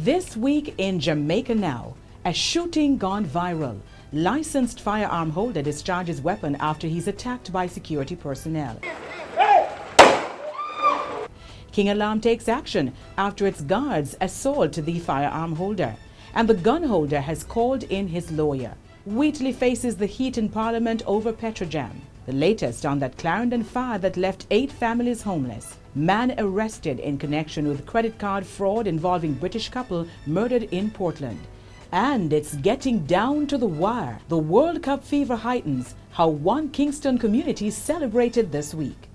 This week in Jamaica Now, a shooting gone viral. Licensed firearm holder discharges weapon after he's attacked by security personnel. KingAlarm takes action after its guards assault the firearm holder. And the gun holder has called in his lawyer. Wheatley faces the heat in Parliament over Petrojam. The latest on that Clarendon fire that left 8 families homeless. Man arrested in connection with credit card fraud involving British couple murdered in Portland. And it's getting down to the wire. The World Cup fever heightens. How one Kingston community celebrated this week.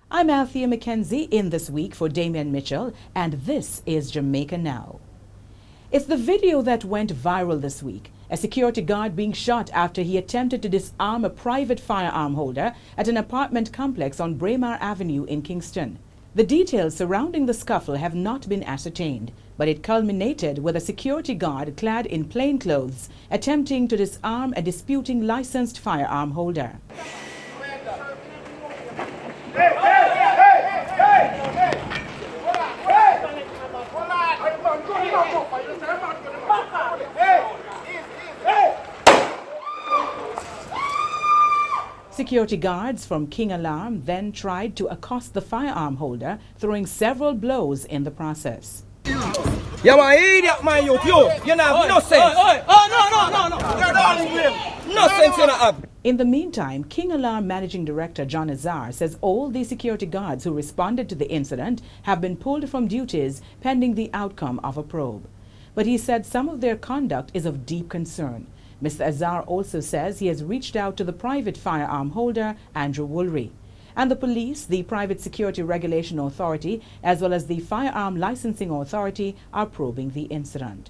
I'm Althea McKenzie in This Week for Damian Mitchell, and this is Jamaica Now. It's the video that went viral this week. A security guard being shot after he attempted to disarm a private firearm holder at an apartment complex on Braemar Avenue in Kingston. The details surrounding the scuffle have not been ascertained, but it culminated with a security guard clad in plain clothes attempting to disarm a disputing licensed firearm holder. Security guards from KingAlarm then tried to accost the firearm holder, throwing several blows in the process. You are an idiot, man, you have no sense. No sense you don't have. In the meantime, KingAlarm Managing Director John Azar says all the security guards who responded to the incident have been pulled from duties pending the outcome of a probe. But he said some of their conduct is of deep concern. Mr. Azar also says he has reached out to the private firearm holder, Andrew Woolry. And the police, the Private Security Regulation Authority, as well as the Firearm Licensing Authority are probing the incident.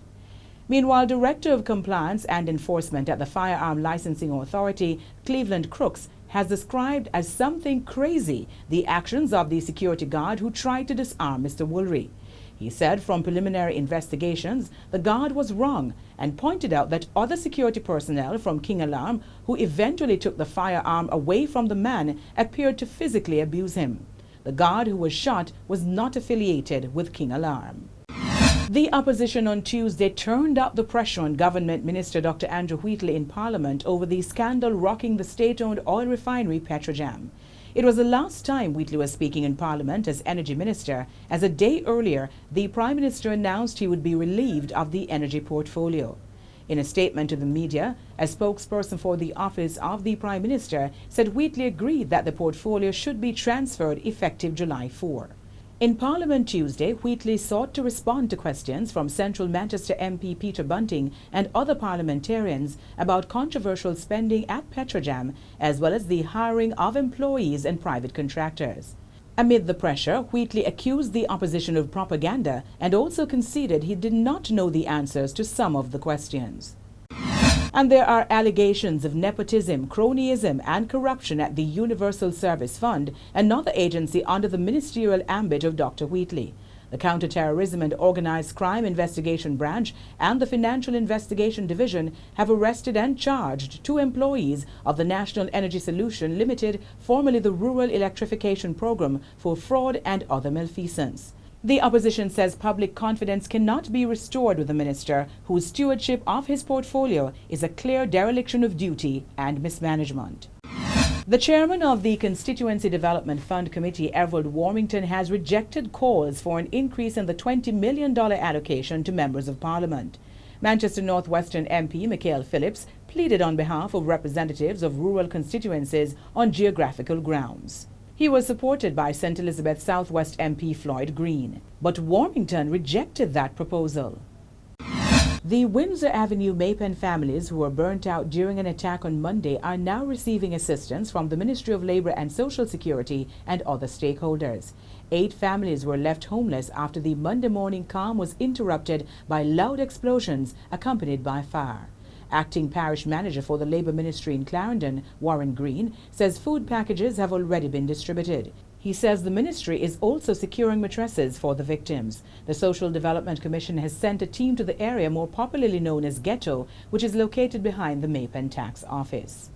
Meanwhile, Director of Compliance and Enforcement at the Firearm Licensing Authority, Cleveland Crooks, has described as something crazy the actions of the security guard who tried to disarm Mr. Woolry. He said from preliminary investigations, the guard was wrong and pointed out that other security personnel from KingAlarm who eventually took the firearm away from the man appeared to physically abuse him. The guard who was shot was not affiliated with KingAlarm. The opposition on Tuesday turned up the pressure on Government Minister Dr. Andrew Wheatley in Parliament over the scandal rocking the state-owned oil refinery Petrojam. It was the last time Wheatley was speaking in Parliament as Energy Minister, as a day earlier, the Prime Minister announced he would be relieved of the energy portfolio. In a statement to the media, a spokesperson for the Office of the Prime Minister said Wheatley agreed that the portfolio should be transferred effective July 4. In Parliament Tuesday, Wheatley sought to respond to questions from Central Manchester MP Peter Bunting and other parliamentarians about controversial spending at Petrojam, as well as the hiring of employees and private contractors. Amid the pressure, Wheatley accused the opposition of propaganda and also conceded he did not know the answers to some of the questions. And there are allegations of nepotism, cronyism and corruption at the Universal Service Fund, another agency under the ministerial ambit of Dr. Wheatley. The Counter-Terrorism and Organized Crime Investigation Branch and the Financial Investigation Division have arrested and charged 2 employees of the National Energy Solution Limited, formerly the Rural Electrification Program, for fraud and other malfeasance. The opposition says public confidence cannot be restored with a minister whose stewardship of his portfolio is a clear dereliction of duty and mismanagement. The chairman of the Constituency Development Fund Committee, Everald Warmington, has rejected calls for an increase in the $20 million allocation to members of Parliament. Manchester North Western MP Michael Phillips pleaded on behalf of representatives of rural constituencies on geographical grounds. He was supported by St. Elizabeth South West MP Floyd Green, but Warmington rejected that proposal. The Windsor Avenue Maypen families who were burnt out during an attack on Monday are now receiving assistance from the Ministry of Labour and Social Security and other stakeholders. 8 families were left homeless after the Monday morning calm was interrupted by loud explosions accompanied by fire. Acting Parish Manager for the Labour Ministry in Clarendon, Warren Green, says food packages have already been distributed. He says the ministry is also securing mattresses for the victims. The Social Development Commission has sent a team to the area more popularly known as Ghetto, which is located behind the Maypen Tax Office.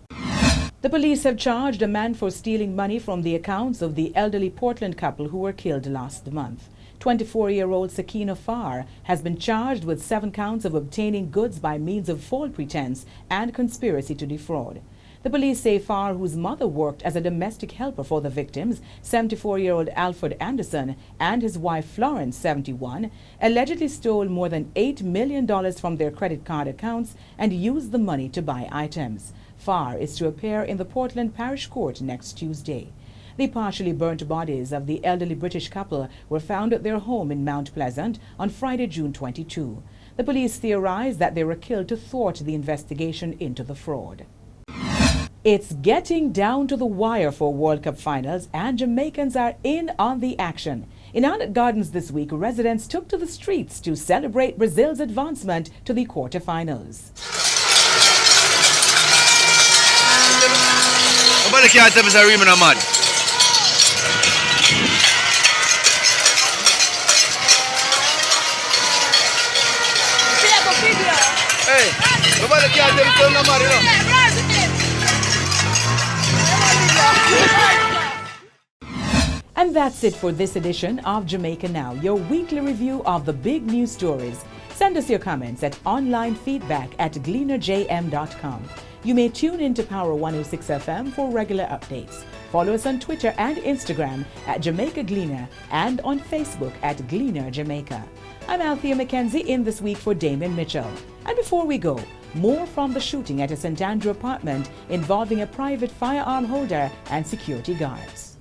The police have charged a man for stealing money from the accounts of the elderly Portland couple who were killed last month. 24-year-old Sakina Farr has been charged with 7 counts of obtaining goods by means of false pretense and conspiracy to defraud. The police say Farr, whose mother worked as a domestic helper for the victims, 74-year-old Alfred Anderson, and his wife Florence, 71, allegedly stole more than $8 million from their credit card accounts and used the money to buy items. Farr is to appear in the Portland Parish Court next Tuesday. The partially burnt bodies of the elderly British couple were found at their home in Mount Pleasant on Friday, June 22. The police theorize that they were killed to thwart the investigation into the fraud. It's getting down to the wire for World Cup finals, and Jamaicans are in on the action. In Arnott Gardens this week, residents took to the streets to celebrate Brazil's advancement to the quarterfinals. Nobody can't tell us a reason I'm mad. Hey, nobody can't tell us I'm mad, you know. And that's it for this edition of Jamaica Now, your weekly review of the big news stories. Send us your comments at onlinefeedback@gleanerjm.com. You may tune in to Power 106 FM for regular updates. Follow us on Twitter and Instagram at Jamaica Gleaner and on Facebook at Gleaner Jamaica. I'm Althea McKenzie in this week for Damien Mitchell. And before we go, more from the shooting at a St. Andrew apartment involving a private firearm holder and security guards.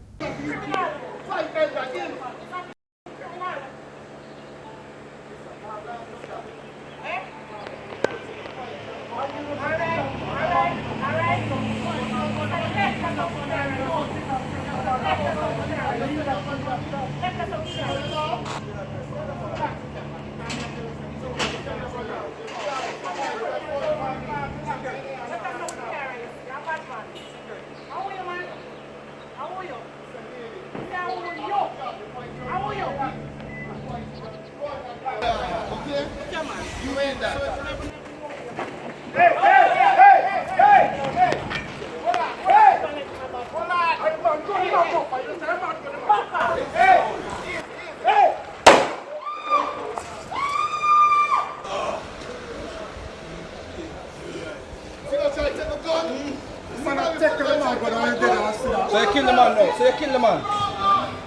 So you kill the man now. So you kill the man.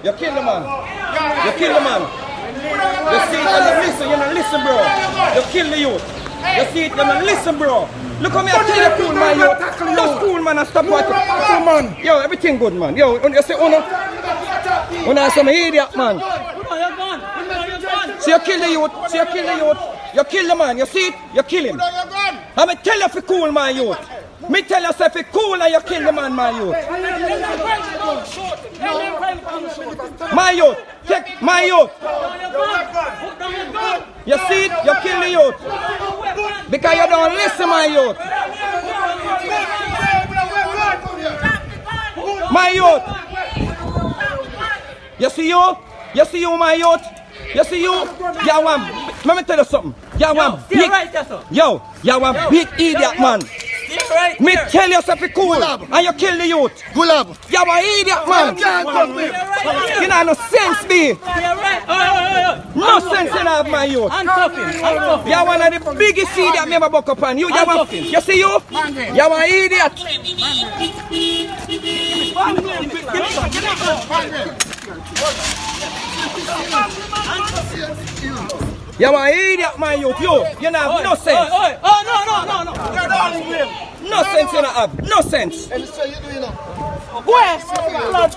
You kill the man. You kill the man. You see it and you listen. You don't listen, bro. You kill the youth. You see it and you listen, bro. Look at me, I tell you, cool man, yo. Just cool man and stop watching. Cool man. Yo, everything good, man. Yo, you say, oh no. You're some idiot, man. So you kill the youth. So you kill the youth. You kill the man. You see it? You kill him. I'm going to tell you if you cool, my youth. Me tell you if you cool and you kill the man, my youth. My youth. Take my youth. You see it? You kill the youth. Because you don't listen, my youth. My youth. You see you? You see you, my youth? You see you? You want, let me tell you something. You want big, yo, you want big idiot, man. Me tell you something cool and you kill the youth. Gulab. You an idiot, man. You know no sense, be. No sense in have my youth. You one of the biggest idiot me ever buck up on. You see you? You an idiot. You an idiot, my youth. You have no sense. No sense you don't have. No sense. Where?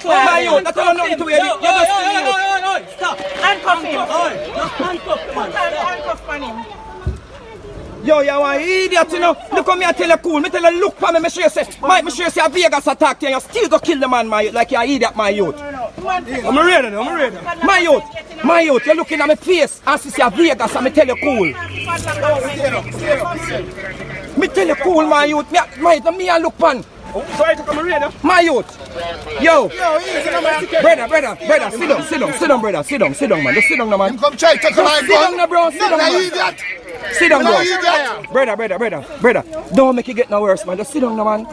My youth, that's all nothing to you. You just Stop. Handcuff him. Handcuff him. Yo, you an idiot, you know. Look at me and tell you cool. Me tell you look for me. Me sure you say a Vegas attack you and you still go kill the man, my youth, like you an idiot, my youth. I'm ready now, I'm ready. My youth, you're looking at my face and see a Vegas and me tell you cool. Me tell you cool, my youth. Me I look pan. Sorry to come ready. My youth. Yo. Brother, sit down, brother. Sit down, man. Just sit down now, man. Come try to take my gun. Sit down now, bro. Sit down, man. Sit down, bro. Brother. Don't make it get no worse, man. Just sit down now, man.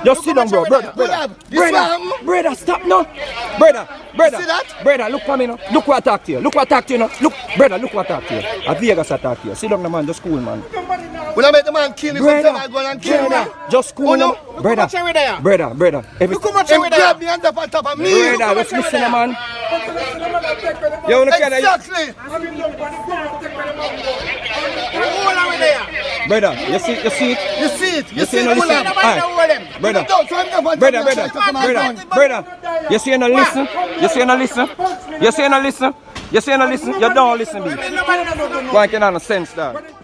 Just sit down, bro. Brother, stop now. Brother. brother. See that? Brother, look for me now. Look what I talk to you. Look what I talk to you now. Look, brother, look what I talk to you. A Vegas attack you. Sit down, the man, just cool, man. Will I make the man kill him? Brother, I go and kill him. just cool, now. Brother, brother. Look how much him grab me and up on top of me. Brother, just listen, man. You look at Exactly. brother, you see it? You see it? You see no it? listen. Alright. Brother. You see no listen? You see no listen? You see no listen? You see no listen? You don't listen, me. Why can I not sense that?